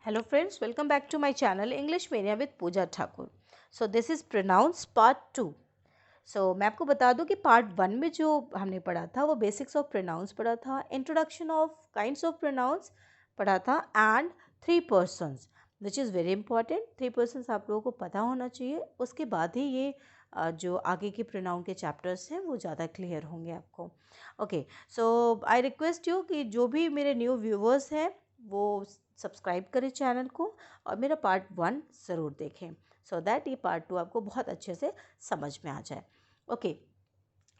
Hello friends, welcome back to my channel English Mania with Pooja Thakur. So this is pronouns part 2. So मैं आपको बता दूं कि part 1 में जो हमने पढ़ा था वो बेसिक्स ऑफ प्रोनाउंस पढ़ा था, introduction of kinds of pronouns पढ़ा था and 3 persons which is very important. 3 persons आप लोगों को पता होना चाहिए. उसके बाद ही ये जो आगे के प्रोनाउन के चैप्टर्स हैं वो ज़्यादा क्लियर होंगे आपको. Okay, so I request you कि जो भी मेरे न्यू व्यूवर्स हैं वो सब्सक्राइब करें चैनल को और मेरा पार्ट 1 ज़रूर देखें सो दैट ये पार्ट 2 आपको बहुत अच्छे से समझ में आ जाए. Okay,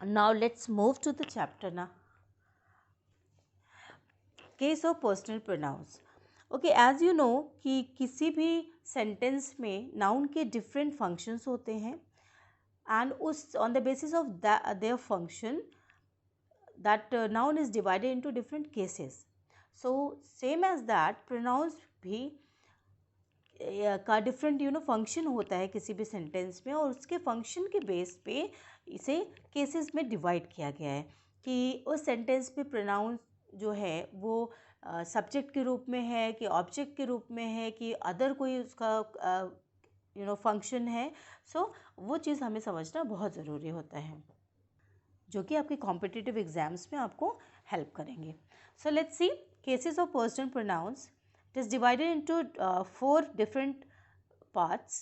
now let's move to the chapter ना. Case of personal pronouns. Okay, as you know कि किसी भी सेंटेंस में नाउन के डिफरेंट फंक्शंस होते हैं एंड उस on the basis of their function that noun is divided into different cases. So same as that pronouns भी का डिफरेंट फंक्शन होता है किसी भी सेंटेंस में और उसके फंक्शन के बेस पे इसे केसेस में डिवाइड किया गया है कि उस सेंटेंस में प्रोनाउंस जो है वो सब्जेक्ट के रूप में है कि ऑब्जेक्ट के रूप में है कि अदर कोई उसका फंक्शन है. सो वो चीज़ हमें समझना बहुत ज़रूरी होता है जो कि आपके कॉम्पिटिटिव एग्जाम्स में आपको हेल्प करेंगे. So let's see cases of personal pronounce. It is divided into 4 different parts.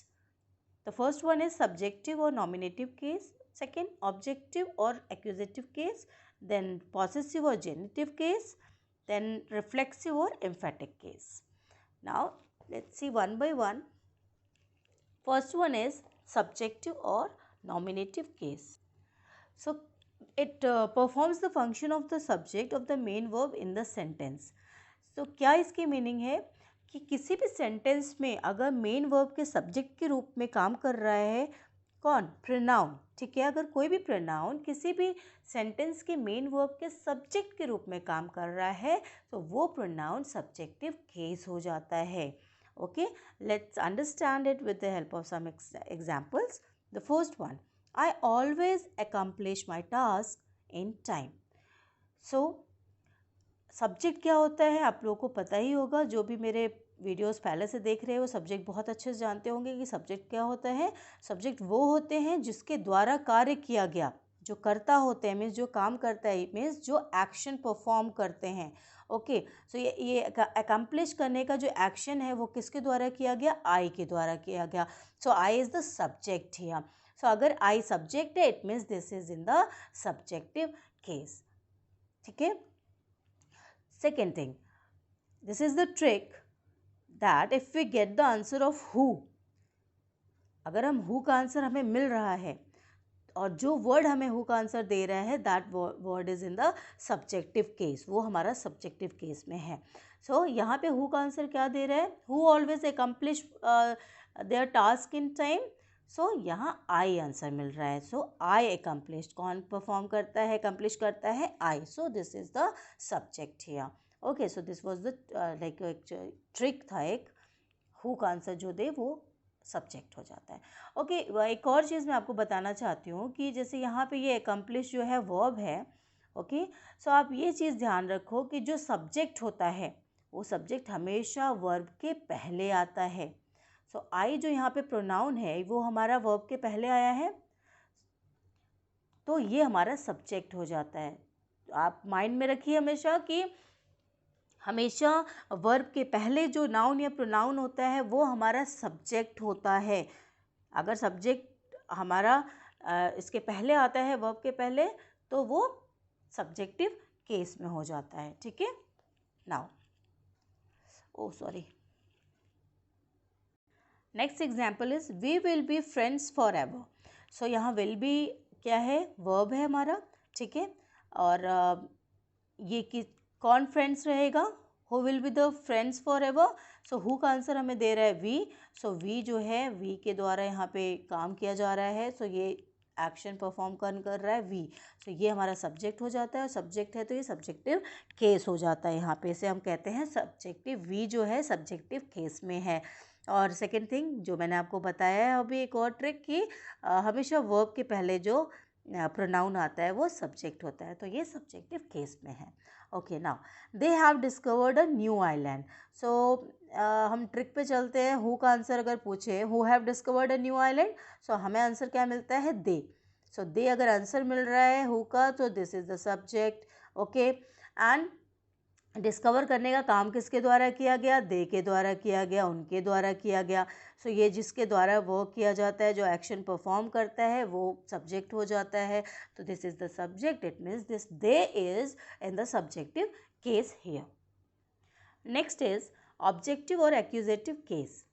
The first one is subjective or nominative case, second objective or accusative case, then possessive or genitive case, then reflexive or emphatic case. Now let's see one by one. First one is subjective or nominative case. So it performs the function of the subject of the main verb in the sentence. तो क्या इसकी meaning है कि किसी भी sentence में अगर main verb के सब्जेक्ट के रूप में काम कर रहा है कौन, प्रोनाउन. ठीक है, अगर कोई भी प्रोनाउन किसी भी सेंटेंस के मेन वर्ब के सब्जेक्ट के रूप में काम कर रहा है तो वो प्रोनाउन सब्जेक्टिव केस हो जाता है. Okay, let's understand it with the help of some examples. The first one, I always accomplish my task in time. So subject क्या होता है आप लोगों को पता ही होगा. जो भी मेरे वीडियोस पहले से देख रहे हैं वो सब्जेक्ट बहुत अच्छे से जानते होंगे कि सब्जेक्ट क्या होता है. सब्जेक्ट वो होते हैं जिसके द्वारा कार्य किया गया, जो करता होते हैं, मीन्स जो काम करता है, मीन्स जो एक्शन परफॉर्म करते हैं. ओके, सो ये अकम्प्लिश करने का जो एक्शन है वो किसके द्वारा किया गया, आई के द्वारा किया गया. सो I is the subject here. सो अगर आई सब्जेक्ट है it means this is in the subjective case. ठीक है. Second thing, this is the trick that if we get the answer of who, अगर हम who का आंसर हमें मिल रहा है और जो वर्ड हमें who का आंसर दे रहा है that word is in the subjective case, वो हमारा सब्जेक्टिव केस में है. सो यहाँ पे who का आंसर क्या दे रहा है, who always accomplish their task in time. सो यहाँ आई आंसर मिल रहा है. सो आई अकम्प्लिश्ड, कौन परफॉर्म करता है, अकम्प्लिश करता है, I. So this is the subject here. Okay, so this was the like trick था एक, हु का आंसर जो दे वो सब्जेक्ट हो जाता है. ओके, एक और चीज़ मैं आपको बताना चाहती हूँ कि जैसे यहाँ पे ये अकम्प्लिश जो है वर्ब है. ओके, सो आप ये चीज़ ध्यान रखो कि जो सब्जेक्ट होता है वो सब्जेक्ट हमेशा वर्ब के पहले आता है. सो आई जो यहाँ पे प्रोनाउन है वो हमारा वर्ब के पहले आया है तो ये हमारा सब्जेक्ट हो जाता है. आप माइंड में रखिए हमेशा कि हमेशा वर्ब के पहले जो नाउन या प्रोनाउन होता है वो हमारा सब्जेक्ट होता है. अगर सब्जेक्ट हमारा इसके पहले आता है, वर्ब के पहले, तो वो सब्जेक्टिव केस में हो जाता है. ठीक है. Now oh sorry, next example is we will be friends forever. So यहाँ विल बी क्या है, वर्ब है हमारा. ठीक है, और ये कि कौन फ्रेंड्स रहेगा, who will be the friends forever. So who का आंसर हमें दे रहा है वी. सो वी जो है वी के द्वारा यहाँ पे काम किया जा रहा है. सो ये एक्शन परफॉर्म कर रहा है वी. सो ये हमारा सब्जेक्ट हो जाता है और सब्जेक्ट है तो ये सब्जेक्टिव केस हो जाता है. यहाँ पे इसे हम कहते हैं सब्जेक्टिव, वी जो है सब्जेक्टिव केस में है. और सेकेंड थिंग जो मैंने आपको बताया है अभी, एक और ट्रिक कि हमेशा वर्ब के पहले जो प्रोनाउन आता है वो सब्जेक्ट होता है तो ये सब्जेक्टिव केस में है. Okay now they have discovered a new island. So हम ट्रिक पे चलते हैं. हु का आंसर अगर पूछे who have discovered a new island, so हमें आंसर क्या मिलता है? दे. सो दे अगर आंसर मिल रहा है हु का, तो this is the subject. Okay, and discover करने का काम किसके द्वारा किया गया? दे के द्वारा किया गया, उनके द्वारा किया गया. सो ये जिसके द्वारा वर्क किया जाता है, जो एक्शन परफॉर्म करता है, वो सब्जेक्ट हो जाता है. तो this is the subject. It means this they is in the subjective case here. Next is objective और accusative case.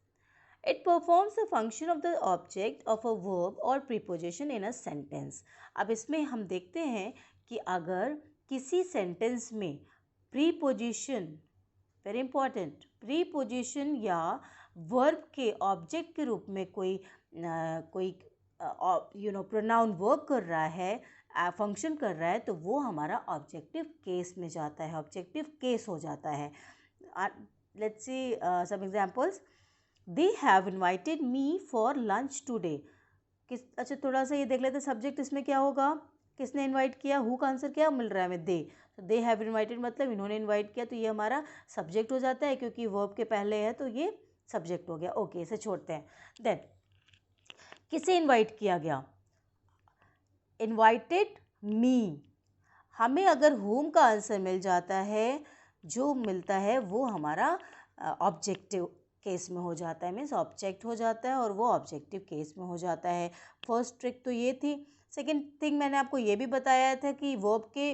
It performs the function of the object of a verb or preposition in a sentence. अब इसमें हम देखते हैं कि अगर किसी sentence में प्रीपोजिशन, वेरी इंपॉर्टेंट, प्रीपोजिशन या वर्ब के ऑब्जेक्ट के रूप में कोई प्रोनाउन वर्क कर रहा है, फंक्शन कर रहा है, तो वो हमारा ऑब्जेक्टिव केस में जाता है, ऑब्जेक्टिव केस हो जाता है. Let's see some examples. They have invited me for lunch today. अच्छा थोड़ा सा ये देख लेते हैं सब्जेक्ट इसमें क्या होगा, किसने इनवाइट किया? हु का आंसर क्या मिल रहा है हमें? दे. तो दे हैव इनवाइटेड मतलब इन्होंने इनवाइट किया, तो ये हमारा सब्जेक्ट हो जाता है, क्योंकि वर्ब के पहले है तो ये सब्जेक्ट हो गया. ओके, इसे छोड़ते हैं. देन किसे इनवाइट किया गया? Invited me. हमें अगर हुम का आंसर मिल जाता है, जो मिलता है वो हमारा ऑब्जेक्टिव केस में हो जाता है, मीन्स ऑब्जेक्ट हो जाता है और वो ऑब्जेक्टिव केस में हो जाता है. फर्स्ट ट्रिक तो ये थी. सेकंड थिंग मैंने आपको ये भी बताया था कि वर्ब के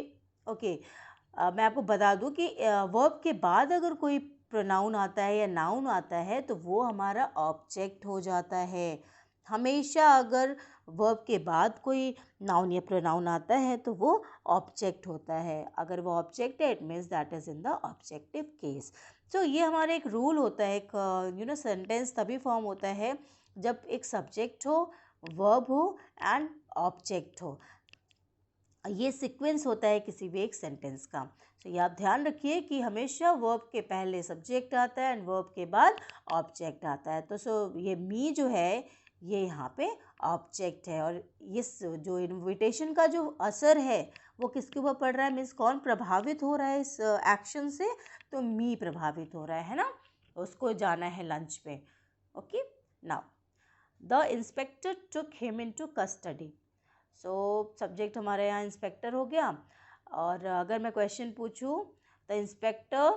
मैं आपको बता दूं कि वर्ब के बाद अगर कोई प्रोनाउन आता है या नाउन आता है तो वो हमारा ऑब्जेक्ट हो जाता है. हमेशा अगर वर्ब के बाद कोई नाउन या प्रोनाउन आता है तो वो ऑब्जेक्ट होता है. अगर वो ऑब्जेक्ट है, it means that is in the objective case. तो ये हमारा एक रूल होता है, एक सेंटेंस तभी फॉर्म होता है जब एक सब्जेक्ट हो, वर्ब हो एंड ऑब्जेक्ट हो. ये सीक्वेंस होता है किसी भी एक सेंटेंस का. तो ये आप ध्यान रखिए कि हमेशा वर्ब के पहले सब्जेक्ट आता है एंड वर्ब के बाद ऑब्जेक्ट आता है. तो ये मी जो है ये यहाँ पे ऑब्जेक्ट है, और इस जो इन्विटेशन का जो असर है वो किसके ऊपर पड़ रहा है, मीन्स कौन प्रभावित हो रहा है इस एक्शन से? तो मी प्रभावित हो रहा है ना, उसको जाना है लंच पे. Okay, now the inspector took him into custody. So subject हमारे यहाँ इंस्पेक्टर हो गया. और अगर मैं क्वेश्चन पूछूं, the inspector,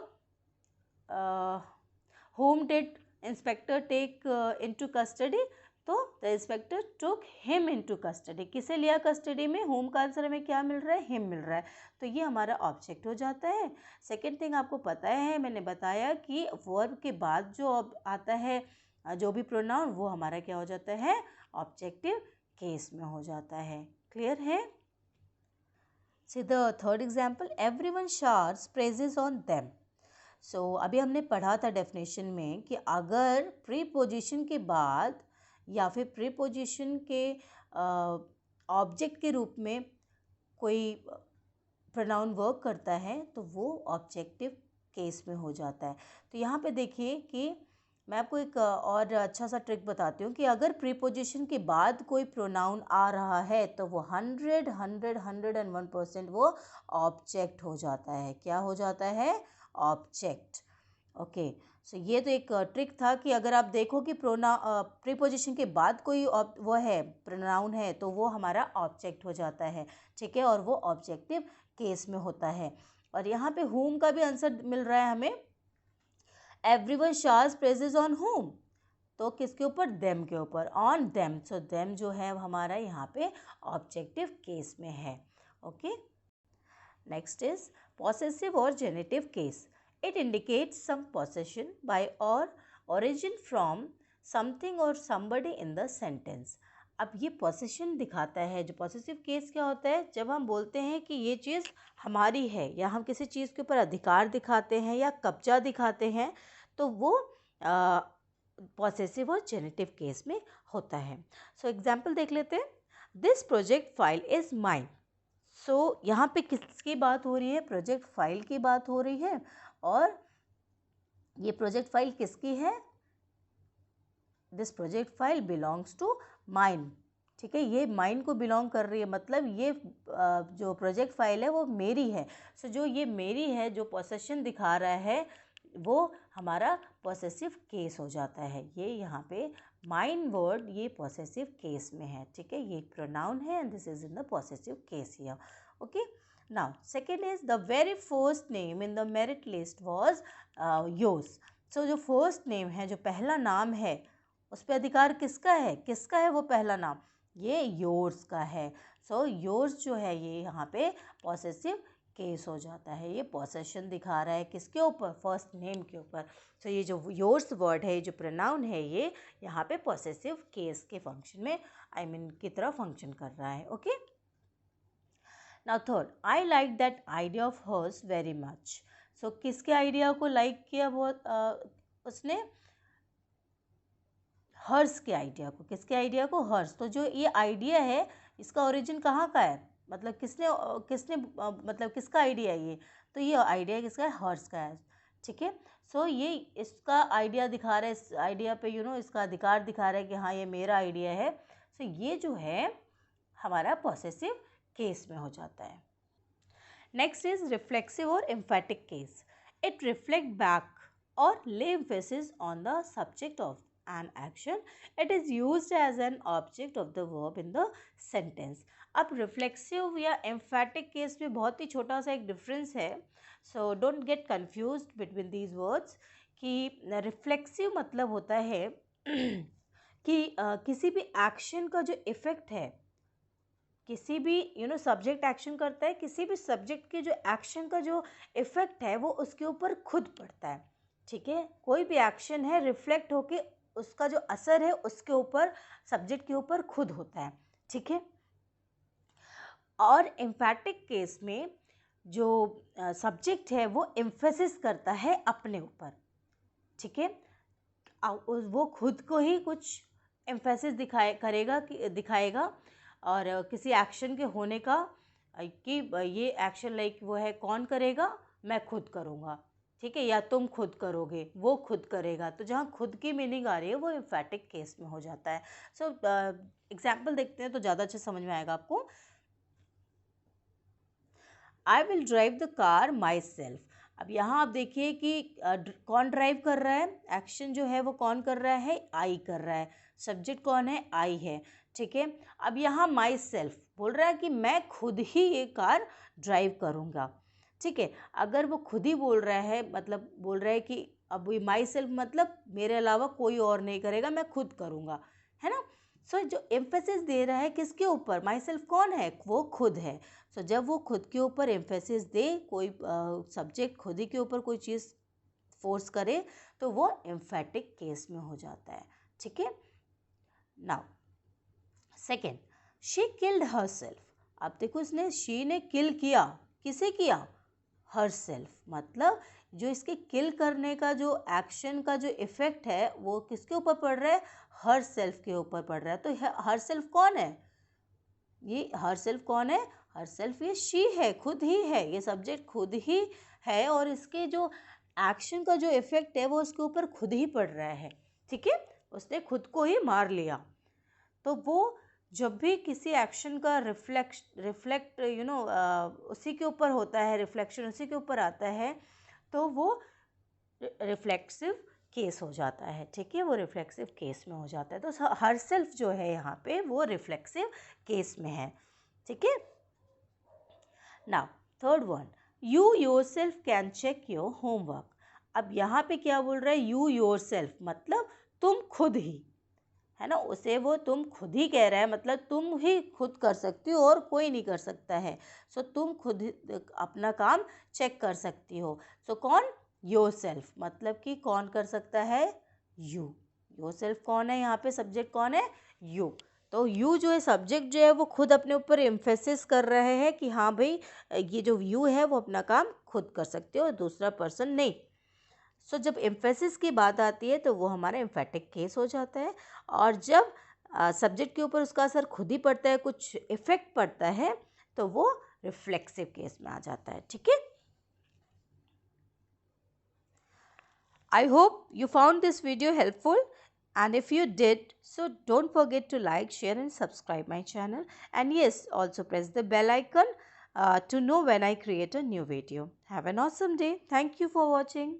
whom did inspector take into custody? तो the inspector took him into custody. किसे लिया कस्टडी में? होम का आंसर हमें क्या मिल रहा है? हिम मिल रहा है. तो ये हमारा ऑब्जेक्ट हो जाता है. सेकेंड थिंग आपको पता है, मैंने बताया कि वर्ब के बाद जो आता है जो भी प्रोनाउन, वो हमारा क्या हो जाता है? ऑब्जेक्टिव केस में हो जाता है. क्लियर है? See the third example, everyone showers praises on them. So अभी हमने पढ़ा था डेफिनेशन में कि अगर प्रीपोजिशन के बाद या फिर प्रीपोजिशन के ऑब्जेक्ट के रूप में कोई प्रोनाउन वर्क करता है तो वो ऑब्जेक्टिव केस में हो जाता है. तो यहाँ पे देखिए कि मैं आपको एक और अच्छा सा ट्रिक बताती हूँ कि अगर प्रीपोजिशन के बाद कोई प्रोनाउन आ रहा है तो वो 101% वो ऑब्जेक्ट हो जाता है. क्या हो जाता है? ऑब्जेक्ट. ओके, सो ये तो एक ट्रिक था कि अगर आप देखो कि प्रीपोजिशन के बाद कोई वो है प्रोनाउन है तो वो हमारा ऑब्जेक्ट हो जाता है. ठीक है, और वो ऑब्जेक्टिव केस में होता है. और यहाँ पे whom का भी आंसर मिल रहा है हमें. Everyone showers praises on whom, तो किसके ऊपर? देम के ऊपर, ऑन देम. सो देम जो है हमारा यहाँ पे ऑब्जेक्टिव केस में है. ओके, नेक्स्ट इज पॉसेसिव और generative case. It indicates some possession by or origin from something or somebody in the sentence. अब ये possession दिखाता है. जो possessive case क्या होता है? जब हम बोलते हैं कि ये चीज़ हमारी है या हम किसी चीज़ के ऊपर अधिकार दिखाते हैं या कब्जा दिखाते हैं तो वो possessive और genitive case में होता है. सो एग्जाम्पल देख लेते हैं. This project file is mine. सो यहाँ पे किसकी बात हो रही है? प्रोजेक्ट फाइल की बात हो रही है. और ये प्रोजेक्ट फाइल किसकी है? This project file belongs to mine. ठीक है, ये माइन को बिलोंग कर रही है, मतलब ये जो प्रोजेक्ट फाइल है वो मेरी है। सो जो ये मेरी है, जो पोसेशन दिखा रहा है वो हमारा पॉसेसिव केस हो जाता है। ये यहाँ पे माइन वर्ड ये पॉसेसिव केस में है। ठीक है, ये प्रोनाउन है and this is in the possessive case here. Okay, now second is the very first name in the merit list was yours. So जो फर्स्ट नेम है, जो पहला नाम है, उस पर अधिकार किसका है? किसका है वो पहला नाम? ये योर्स का है। सो योर्स जो है ये यहाँ पे पॉसेसिव केस हो जाता है। ये पॉसेशन दिखा रहा है किसके ऊपर? फर्स्ट नेम के ऊपर। सो ये जो योर्स वर्ड है, जो प्रोनाउन है, ये यहाँ पे पॉसेसिव केस के फंक्शन में की तरह फंक्शन कर रहा है। Okay, now third, I like that idea of hers very much. So किसके आइडिया को लाइक किया बहुत उसने? हर्स के आइडिया को। किसके आइडिया को? हर्स। तो जो ये आइडिया है इसका ओरिजिन कहाँ का है? मतलब किसने मतलब किसका आइडिया है ये? तो ये आइडिया किसका है? हर्स का है। ठीक है, सो ये इसका आइडिया दिखा रहा है, इस आइडिया पे इसका अधिकार दिखा रहा है कि हाँ ये मेरा आइडिया है। सो ये जो है हमारा पॉसेसिव केस में हो जाता है। नेक्स्ट इज रिफ्लेक्सिव और emphatic case. It reflect back और lay emphasis on the subject of an action. It is used as an object of the verb in the sentence. अब रिफ्लेक्सिव या emphatic case में बहुत ही छोटा सा एक difference है। So don't get confused between these words. कि reflexive मतलब होता है कि किसी भी एक्शन का जो इफेक्ट है, किसी भी सब्जेक्ट एक्शन करता है, किसी भी सब्जेक्ट के जो एक्शन का जो इफेक्ट है वो उसके ऊपर खुद पड़ता है। ठीक है, कोई भी एक्शन है रिफ्लेक्ट होके उसका जो असर है उसके ऊपर, सब्जेक्ट के ऊपर खुद होता है। ठीक है, और एम्फेटिक केस में जो सब्जेक्ट है वो एम्फेसिस करता है अपने ऊपर। ठीक है, वो खुद को ही कुछ एम्फेसिस दिखाएगा और किसी एक्शन के होने का कि ये एक्शन लाइक वो है, कौन करेगा? मैं खुद करूँगा। ठीक है, या तुम खुद करोगे, वो खुद करेगा। तो जहाँ खुद की मीनिंग आ रही है वो एम्फेटिक केस में हो जाता है। सो एग्जाम्पल देखते हैं तो ज़्यादा अच्छे समझ में आएगा आपको। I will drive the car my self. अब यहाँ आप देखिए कि कौन ड्राइव कर रहा है? एक्शन जो है वो कौन कर रहा है? आई कर रहा है। सब्जेक्ट कौन है? आई है। ठीक है, अब यहाँ माई सेल्फ बोल रहा है कि मैं खुद ही ये कार ड्राइव करूँगा। ठीक है, अगर वो खुद ही बोल रहा है, मतलब बोल रहा है कि अब ये माई सेल्फ मतलब मेरे अलावा कोई और नहीं करेगा, मैं खुद करूँगा, है ना। सो जो एम्फेसिस दे रहा है किसके ऊपर? माई सेल्फ कौन है? वो खुद है। सो जब वो खुद के ऊपर एम्फेसिस दे, कोई सब्जेक्ट खुद ही के ऊपर कोई चीज़ फोर्स करे, तो वो एम्फेटिक केस में हो जाता है। ठीक है, now second, she killed her self. अब देखो इसने शी ने किल किया, किसे किया? Her self. मतलब जो इसके किल करने का जो एक्शन का जो इफेक्ट है वो किसके ऊपर पड़ रहा है? हर सेल्फ के ऊपर पड़ रहा है। तो हर सेल्फ कौन है? ये हर सेल्फ कौन है? हर सेल्फ ये शी है, खुद ही है, ये सब्जेक्ट खुद ही है और इसके जो एक्शन का जो इफेक्ट है वो उसके ऊपर खुद ही पड़ रहा है। ठीक है, उसने खुद को ही मार लिया। तो वो जब भी किसी एक्शन का रिफ्लेक्ट उसी के ऊपर होता है, रिफ्लेक्शन उसी के ऊपर आता है, तो वो रिफ्लेक्सिव केस हो जाता है। ठीक है, वो रिफ्लेक्सिव केस में हो जाता है। तो हर सेल्फ जो है यहाँ पे वो रिफ्लेक्सिव केस में है। ठीक है, now third one, you yourself can check your homework. अब यहाँ पे क्या बोल रहा है? यू योरसेल्फ मतलब तुम खुद ही, है ना। उसे वो तुम खुद ही कह रहा है, मतलब तुम ही खुद कर सकती हो और कोई नहीं कर सकता है। सो तुम खुद अपना काम चेक कर सकती हो। सो कौन? योरसेल्फ। मतलब कि कौन कर सकता है? यू। योरसेल्फ कौन है? यहाँ पे सब्जेक्ट कौन है? यू। तो यू जो है सब्जेक्ट जो है वो खुद अपने ऊपर एम्फेसिस कर रहे हैं कि हाँ भाई ये जो यू है वो अपना काम खुद कर सकते हो, दूसरा पर्सन नहीं। सो जब एम्फेसिस की बात आती है तो वो हमारा एम्फेटिक केस हो जाता है। और जब सब्जेक्ट के ऊपर उसका असर खुद ही पड़ता है, कुछ इफेक्ट पड़ता है, तो वो रिफ्लेक्सिव केस में आ जाता है। ठीक है, I hope you found this video helpful. And if you did, so don't forget to like, share and subscribe my channel. And yes, also press the bell icon to know when I create a new video. Have an awesome day. Thank you for watching.